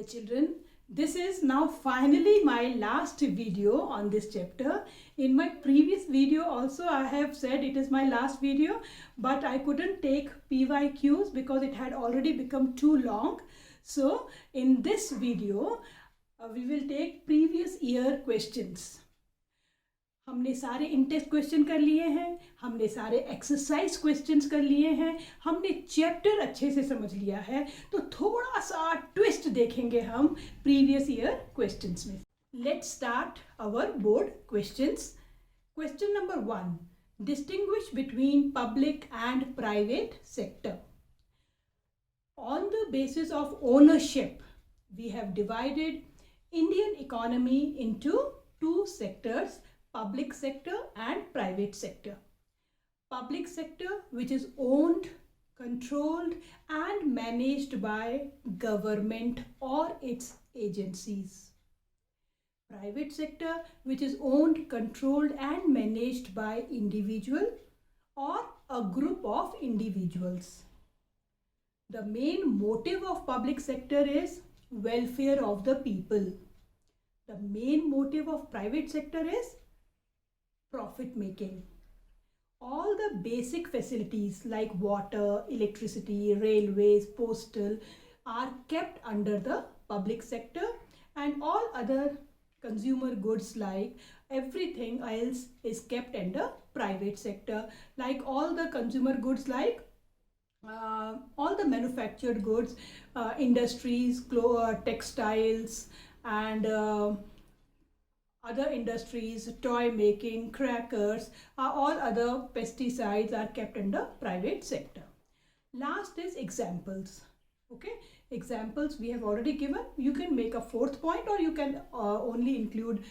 Dear children, this is now finally my last video on this chapter. In my previous video also I have said it is my last video, but I couldn't take PYQs because it had already become too long. So in this video we will take previous year questions. हमने सारे इन test question कर लिए हैं, हमने सारे exercise questions कर लिए हैं, हमने चैप्टर अच्छे से समझ लिया है. तो थोड़ा सा ट्विस्ट देखेंगे हम प्रीवियस ईयर क्वेश्चंस में. Let's start our board questions. Question number 1, distinguish between public and private sector. On the basis of ownership, we have divided Indian economy into two sectors, public sector and private sector. Public sector, which is owned, controlled and managed by government or its agencies. Private sector, which is owned, controlled and managed by individual or a group of individuals. The main motive of public sector is welfare of the people. The main motive of private sector is profit making. All the basic facilities like water, electricity, railways, postal are kept under the public sector, and all other consumer goods like everything else is kept under private sector. Like all the consumer goods like all the manufactured goods, industries, textiles and other industries, toy making, crackers, all other pesticides are kept under private sector. Last is examples. Okay, examples we have already given. You can make a fourth point or you can only include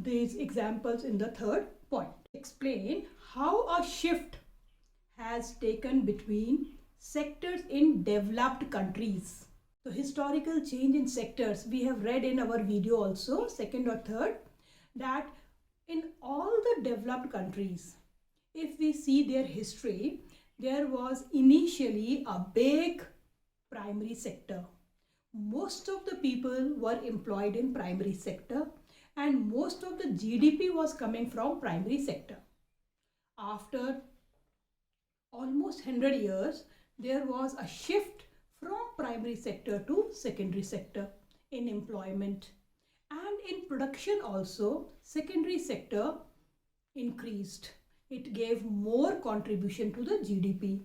these examples in the third point. Explain how a shift has taken between sectors in developed countries. So historical change in sectors, we have read in our video also, second or third, that in all the developed countries, if we see their history, there was initially a big primary sector. Most of the people were employed in primary sector and most of the GDP was coming from primary sector. After almost 100 years, there was a shift from primary sector to secondary sector in employment and in production also. Secondary sector increased. It gave more contribution to the GDP,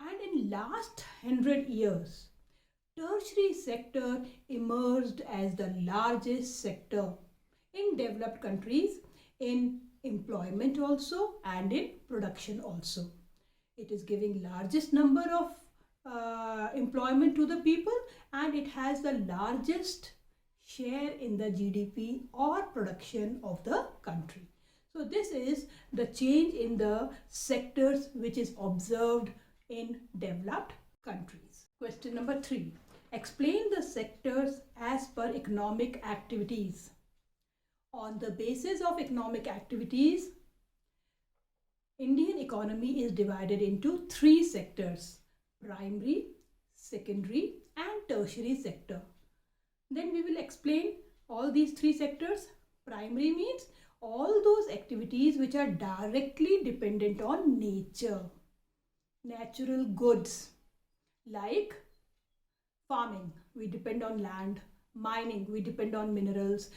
and in last 100 years tertiary sector emerged as the largest sector in developed countries, in employment also and in production also. It is giving largest number of employment to the people and it has the largest share in the GDP or production of the country. So this is the change in the sectors which is observed in developed countries. Question number 3. Explain the sectors as per economic activities. On the basis of economic activities, Indian economy is divided into 3 sectors: primary, secondary and tertiary sector. Then we will explain all these 3 sectors. Primary means all those activities which are directly dependent on nature, natural goods, like farming, we depend on land; mining, we depend on minerals;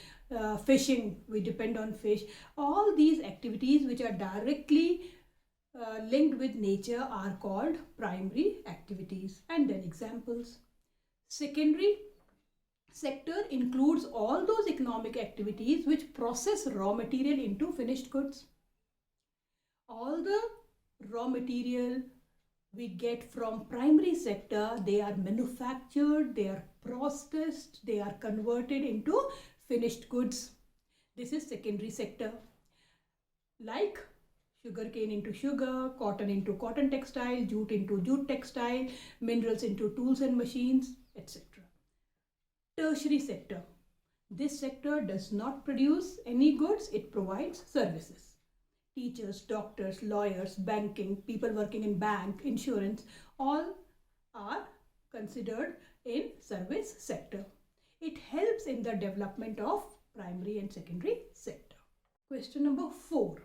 fishing, we depend on fish. All these activities which are directly linked with nature are called primary activities. And then examples. Secondary sector includes all those economic activities which process raw material into finished goods. All the raw material we get from primary sector, they are manufactured, they are processed, they are converted into finished goods. This is secondary sector. Like sugarcane into sugar, cotton into cotton textile, jute into jute textile, minerals into tools and machines, etc. Tertiary sector. This sector does not produce any goods, it provides services. Teachers, doctors, lawyers, banking, people working in bank, insurance, all are considered in service sector. It helps in the development of primary and secondary sector. Question number 4.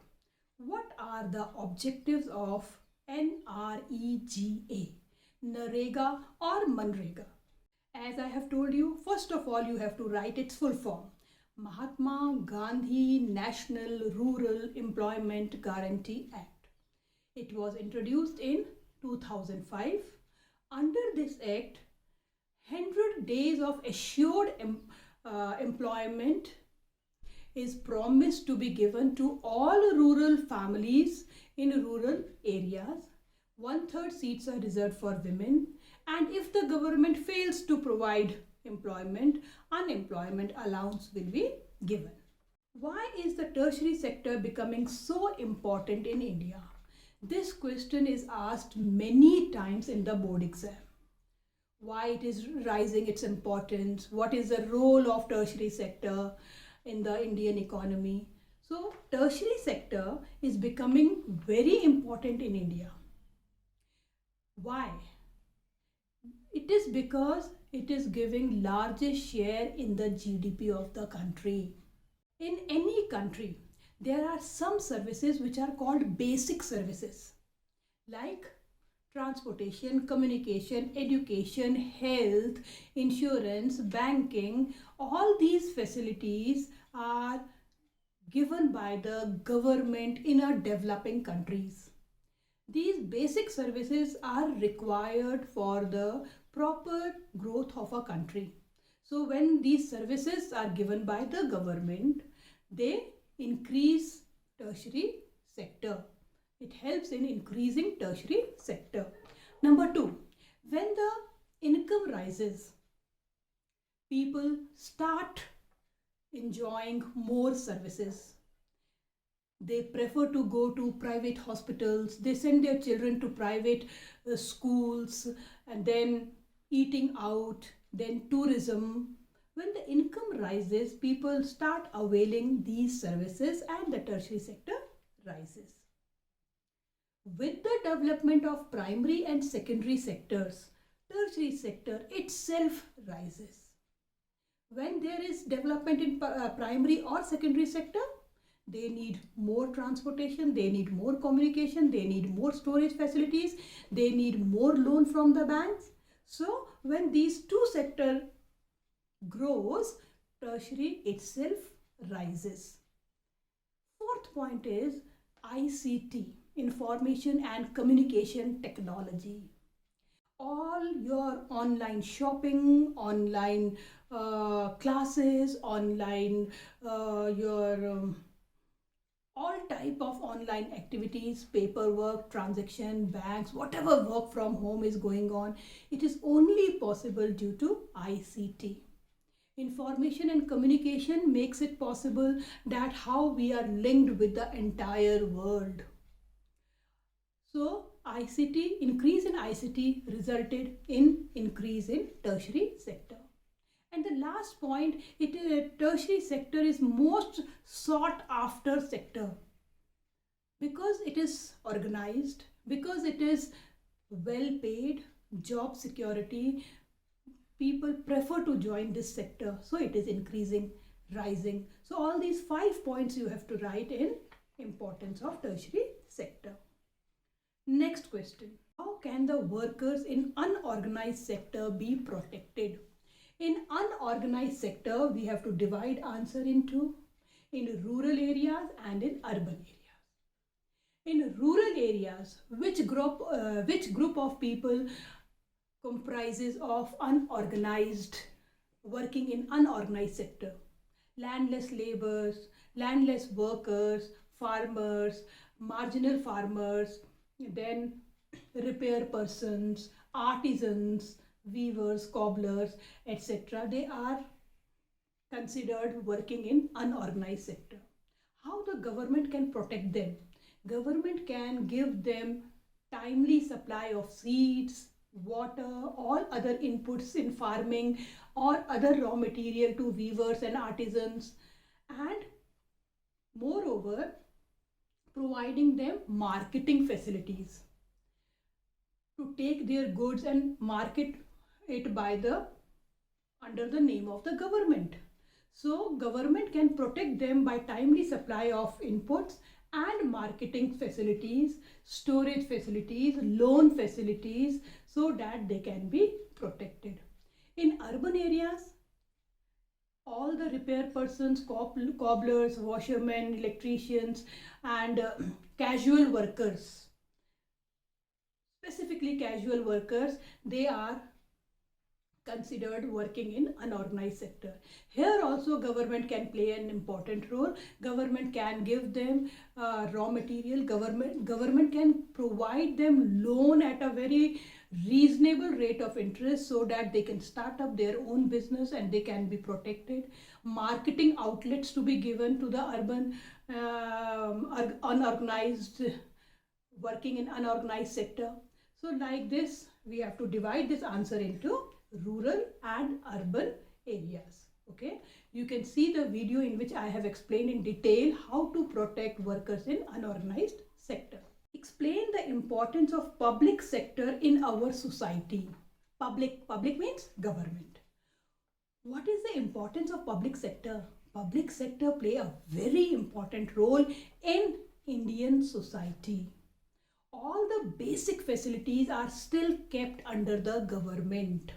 What are the objectives of NREGA, NREGA or Manrega? As I have told you, first of all, you have to write its full form. Mahatma Gandhi National Rural Employment Guarantee Act. It was introduced in 2005. Under this act, 100 days of assured employment is promised to be given to all rural families in rural areas. 1/3 seats are reserved for women, and if the government fails to provide employment, unemployment allowance will be given. Why is the tertiary sector becoming so important in India? This question is asked many times in the board exam. Why it is rising its importance? What is the role of tertiary sector in the Indian economy? So tertiary sector is becoming very important in India. Why? It is because it is giving largest share in the GDP of the country. In any country, there are some services which are called basic services, like transportation, communication, education, health, insurance, banking. All these facilities are given by the government in our developing countries. These basic services are required for the proper growth of a country. So when these services are given by the government, they increase tertiary sector. It helps in increasing tertiary sector. Number 2, when the income rises, people start enjoying more services. They prefer to go to private hospitals, they send their children to private schools, and then eating out, then tourism. When the income rises, people start availing these services and the tertiary sector rises. With the development of primary and secondary sectors, tertiary sector itself rises. When there is development in primary or secondary sector, they need more transportation, they need more communication, they need more storage facilities, they need more loan from the banks. So when these two sectors grows, tertiary itself rises. Fourth point is ICT, information and communication technology. All your online shopping, online classes, online all type of online activities, paperwork, transaction, banks, whatever work from home is going on, it is only possible due to ICT. Information and communication makes it possible that how we are linked with the entire world. So ICT, increase in ICT resulted in increase in tertiary sector. And the last point, tertiary sector is most sought after sector because it is organized, because it is well paid, job security. People prefer to join this sector, so it is increasing, rising. So all these 5 points you have to write in importance of tertiary sector. Next question, how can the workers in unorganized sector be protected? In unorganized sector, we have to divide answer into in rural areas and in urban areas. In rural areas, which group of people comprises of unorganized, working in unorganized sector? Landless laborers, landless workers, farmers, marginal farmers, then repair persons, artisans, weavers, cobblers, etc. They are considered working in unorganized sector. How the government can protect them? Government can give them timely supply of seeds, water, all other inputs in farming or other raw material to weavers and artisans, and moreover providing them marketing facilities to take their goods and market it under the name of the government. So government can protect them by timely supply of inputs and marketing facilities, storage facilities, loan facilities, so that they can be protected. In urban areas, all the repair persons, cobblers, washermen, electricians, and casual workers, specifically casual workers, they are considered working in unorganized sector. Here also government can play an important role. Government can give them raw material. Government can provide them loan at a very reasonable rate of interest so that they can start up their own business and they can be protected. Marketing outlets to be given to the urban unorganized, working in unorganized sector. So like this, we have to divide this answer into rural and urban areas. Okay, you can see the video in which I have explained in detail how to protect workers in unorganized sector. Explain the importance of public sector in our society. Public means government. What is the importance of public sector? Public sector play a very important role in Indian society. All the basic facilities are still kept under the government.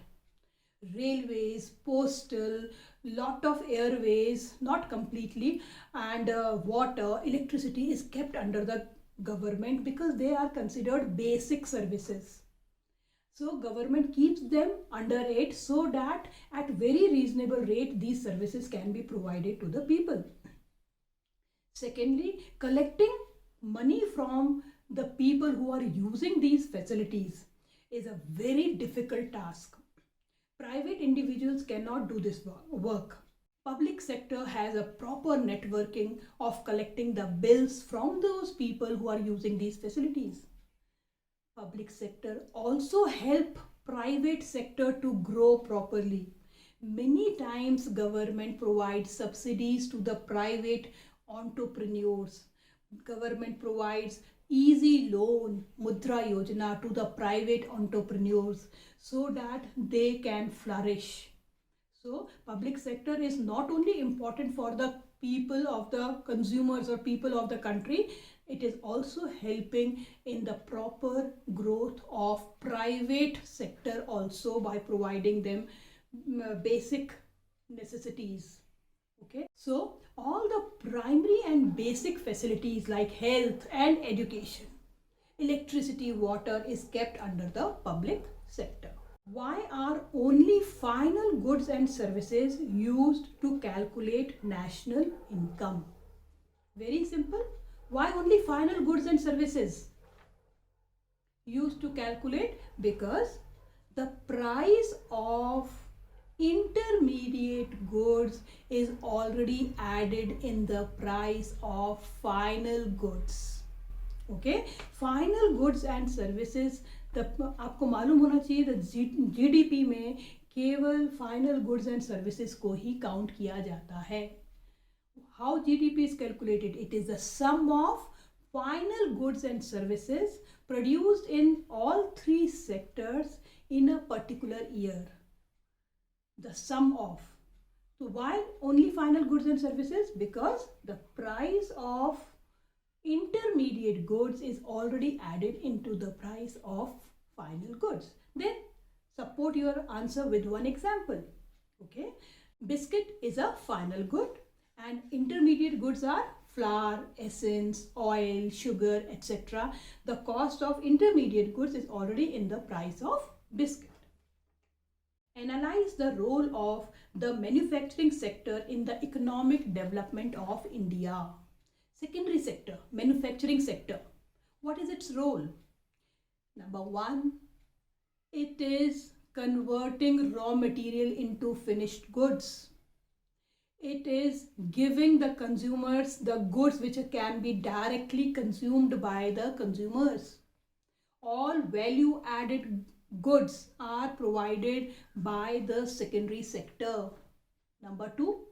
Railways, postal, lot of airways, not completely, and water, electricity is kept under the government because they are considered basic services. So government keeps them under it so that at very reasonable rate these services can be provided to the people. Secondly, collecting money from the people who are using these facilities is a very difficult task. Private individuals cannot do this work. Public sector has a proper networking of collecting the bills from those people who are using these facilities. Public sector also help private sector to grow properly. Many times government provides subsidies to the private entrepreneurs. Government provides easy loan, Mudra Yojana, to the private entrepreneurs so that they can flourish. So public sector is not only important for the people of the consumers or people of the country, it is also helping in the proper growth of private sector also by providing them basic necessities. Okay, so all the primary and basic facilities like health and education, electricity, water is kept under the public sector. Why are only final goods and services used to calculate national income? Very simple. Why only final goods and services used to calculate? Because the price of intermediate goods is already added in the price of final goods. Okay, final goods and services, आपको मालूम होना चाहिए GDP में केवल final goods and services को ही count किया जाता है. How GDP is calculated? It is the sum of final goods and services produced in all three sectors in a particular year. The sum of. So why only final goods and services? Because the price of intermediate goods is already added into the price of final goods. Then support your answer with one example. Okay, biscuit is a final good and intermediate goods are flour, essence, oil, sugar, etc. The cost of intermediate goods is already in the price of biscuit. Analyze the role of the manufacturing sector in the economic development of India. Secondary sector, manufacturing sector. What is its role? Number one, it is converting raw material into finished goods. It is giving the consumers the goods which can be directly consumed by the consumers. All value added goods are provided by the secondary sector. Number two,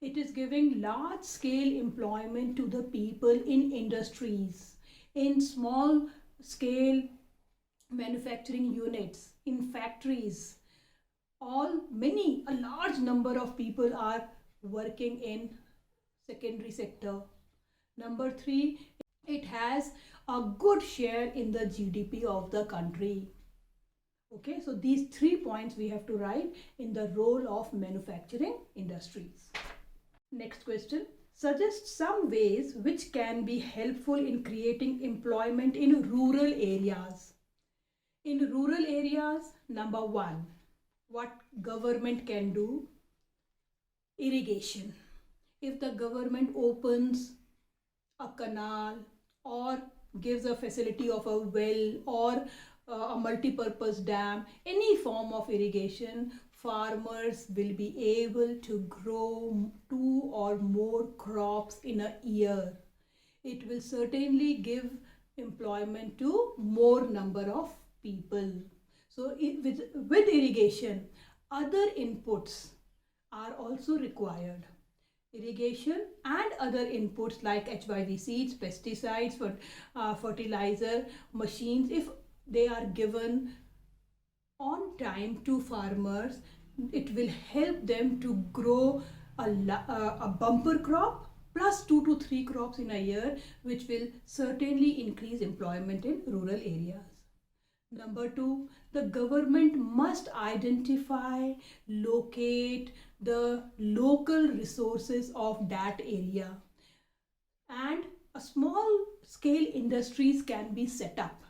it is giving large scale employment to the people in industries, in small scale manufacturing units, in factories, a large number of people are working in secondary sector. Number 3, it has a good share in the GDP of the country. Okay, so these 3 points we have to write in the role of manufacturing industries. Next question. Suggest some ways which can be helpful in creating employment in rural areas. In rural areas, number 1, what government can do? Irrigation. If the government opens a canal or gives a facility of a well or a multi-purpose dam, any form of irrigation, farmers will be able to grow 2 or more crops in a year. It will certainly give employment to more number of people. So with irrigation, other inputs are also required. Irrigation and other inputs like HYV seeds, pesticides, fertilizer, machines, if they are given on time to farmers, it will help them to grow a bumper crop plus 2 to 3 crops in a year, which will certainly increase employment in rural areas. Number 2, the government must identify, locate the local resources of that area, and a small scale industries can be set up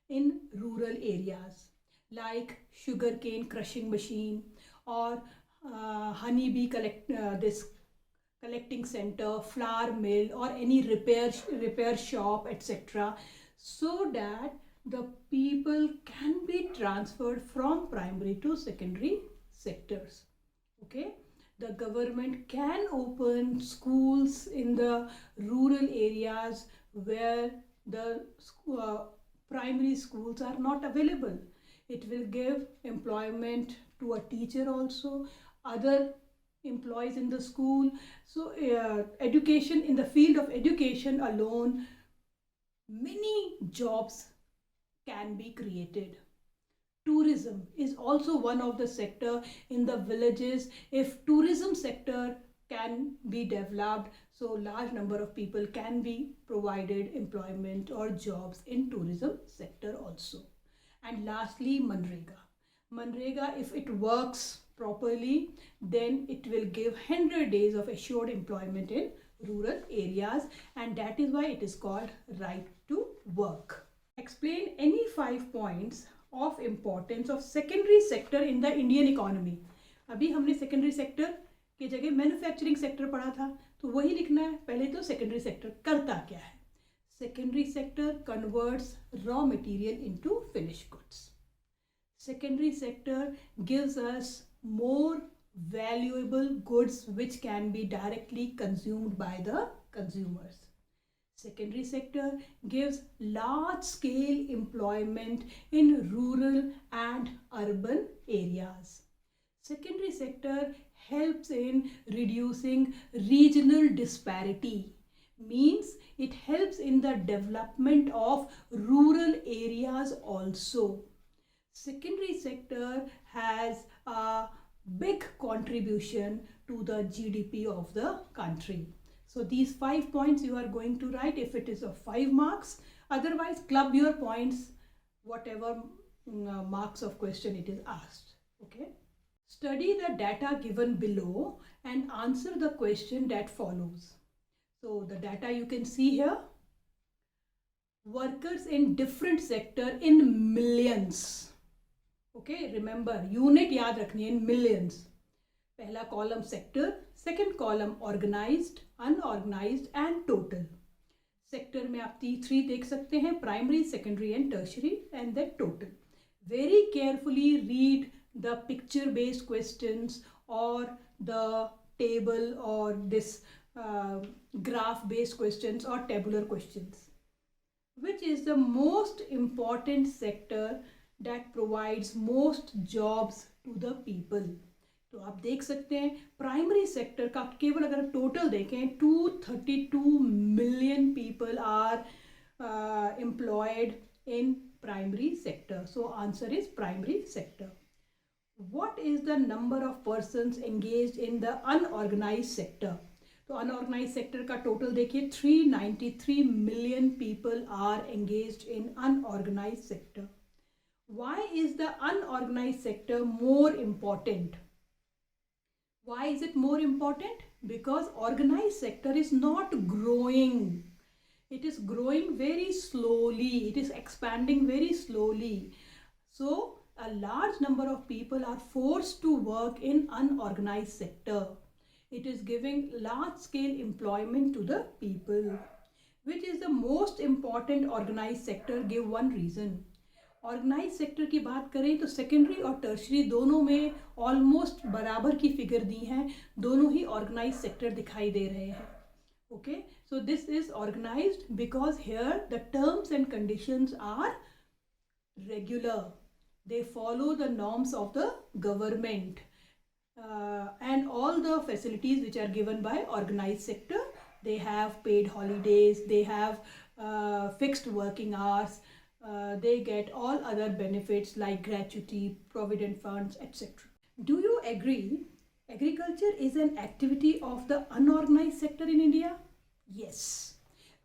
in rural areas like sugarcane crushing machine or honeybee collecting center, flour mill, or any repair shop, etc., so that the people can be transferred from primary to secondary sectors. Okay, the government can open schools in the rural areas where the primary schools are not available. It will give employment to a teacher also, other employees in the school. So education, in the field of education alone, many jobs can be created. Tourism is also one of the sector in the villages. If tourism sector can be developed, so large number of people can be provided employment or jobs in tourism sector also. And lastly, Manrega. Manrega, if it works properly, then it will give 100 days of assured employment in rural areas, and that is why it is called right to work. Explain any 5 points of importance of secondary sector in the Indian economy. अभी हमने secondary sector की जगह manufacturing sector पढ़ा था, तो वही लिखना है. पहले तो सेकेंडरी सेक्टर करता क्या है. Secondary sector converts raw material into finished goods. Secondary sector gives us more valuable goods which can be directly consumed by the consumers. Secondary sector gives large scale employment in rural and urban areas. Secondary sector helps in reducing regional disparity, means it helps in the development of rural areas also. Secondary sector has a big contribution to the GDP of the country. So these 5 points you are going to write if it is of 5 marks. Otherwise, club your points whatever marks of question it is asked. Okay. Study the data given below and answer the question that follows. So the data you can see here. Workers in different sector in millions. Okay, remember unit याद रखनी है, in millions. पहला column sector, second column organised, unorganised and total. Sector में आप 3 देख सकते हैं, primary, secondary and tertiary, and then total. Very carefully read the picture based questions or the table or this graph based questions or tabular questions. Which is the most important sector that provides most jobs to the people? तो आप देख सकते हैं primary sector का केवल अगर total देखें 232 million people are employed in primary sector. So answer is primary sector. what is the number of persons engaged in the unorganized sector? तो अनऑर्गेनाइज सेक्टर का टोटल देखिए 393 million people are engaged in unorganised sector. Why is the unorganized sector more important? Why is it more important? Because organized sector is not growing. It is growing very slowly. It is expanding very slowly. So a large number of people are forced to work in unorganized sector. It is giving large scale employment to the people. Which is the most important organized sector? Give one reason. Organised sector की बात करें तो secondary और tertiary दोनों में almost बराबर की figure दी हैं. दोनों ही ऑर्गेनाइज सेक्टर दिखाई दे रहे हैं. Okay, so this is organised because here the terms and conditions are regular. They follow the norms of the government and all the facilities which are given by organized sector. They have paid holidays, they have fixed working hours, they get all other benefits like gratuity, provident funds, etc. Do you agree agriculture is an activity of the unorganized sector in India? Yes,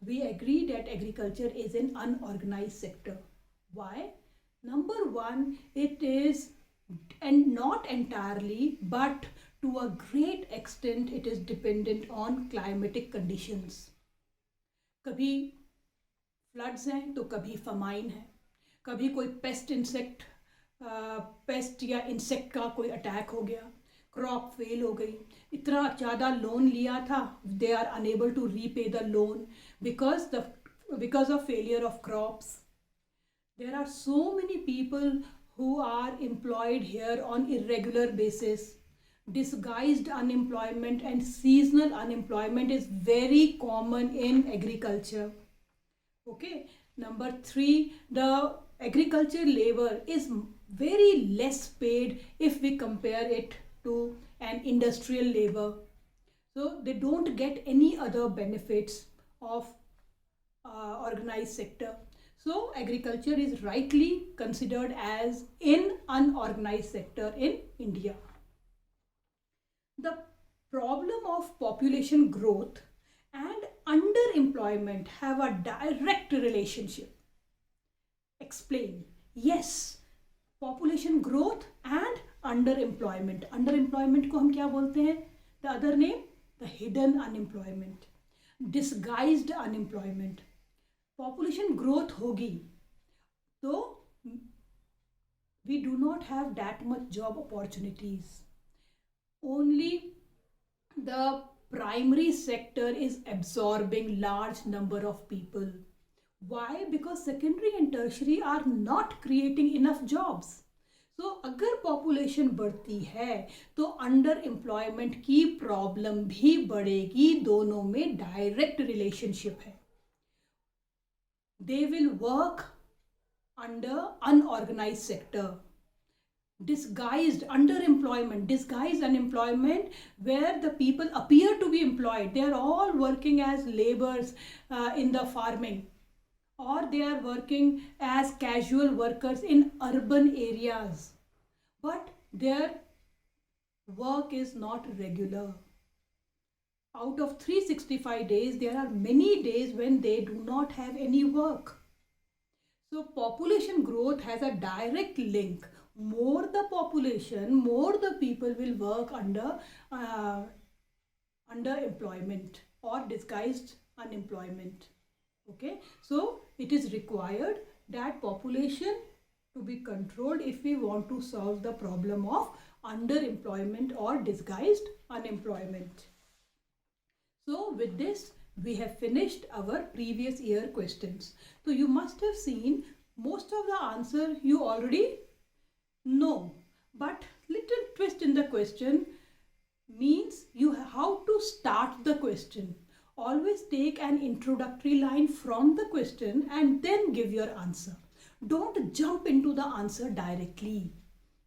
we agree that agriculture is an unorganized sector. Why? Number one, it is, and not entirely, but to a great extent it is dependent on climatic conditions. कभी floods हैं तो कभी famine है, कभी कोई paste या insect का कोई अटैक हो गया, क्रॉप फेल हो गई, इतना ज़्यादा लोन लिया था, they are unable to repay the loan because of failure of crops. There are so many people who are employed here on irregular basis. Disguised unemployment and seasonal unemployment is very common in agriculture. Okay, number 3, the agriculture labor is very less paid if we compare it to an industrial labor. So they don't get any other benefits of organized sector. So agriculture is rightly considered as in unorganized sector in India. The problem of population growth and underemployment have a direct relationship. Explain. Yes, population growth and underemployment. Underemployment को हम क्या बोलते हैं? The other name, the hidden unemployment, disguised unemployment. Population growth होगी तो we do not have that much job opportunities. Only the primary sector is absorbing large number of people. Why? Because secondary and tertiary are not creating enough jobs. So अगर population बढ़ती है तो underemployment की problem भी बढ़ेगी. दोनों में direct relationship है. They will work under unorganized sector. Disguised unemployment where the people appear to be employed. They are all working as laborers in the farming, or they are working as casual workers in urban areas, but their work is not regular. Out of 365 days, there are many days when they do not have any work. So population growth has a direct link. More the population, more the people will work under underemployment or disguised unemployment. Okay, so it is required that population to be controlled if we want to solve the problem of underemployment or disguised unemployment. So with this, we have finished our previous year questions. So you must have seen most of the answer you already know, but little twist in the question means you how to start the question. Always take an introductory line from the question and then give your answer. Don't jump into the answer directly.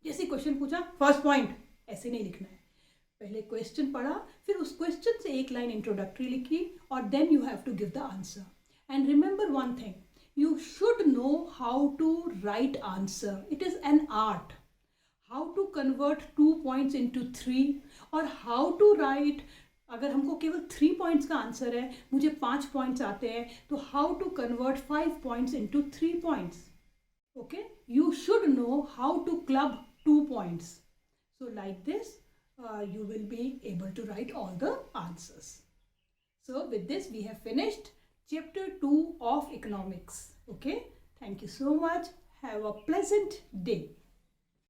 जैसे question पूछा first point, ऐसे नहीं लिखना है. पहले question पढ़ा, फिर उस क्वेश्चन से एक लाइन इंट्रोडक्टरी लिखी और then you have to give the answer. And remember one thing, you should know how to write answer. It is an art. how to convert 2 points into 3, और how to write, अगर हमको केवल 3 points का answer है, मुझे 5 points आते हैं, तो how to convert 5 points into 3 points. Okay, you should know how to club 2 points. So like this, you will be able to write all the answers. So with this, we have finished chapter 2 of economics. Okay, thank you so much. Have a pleasant day.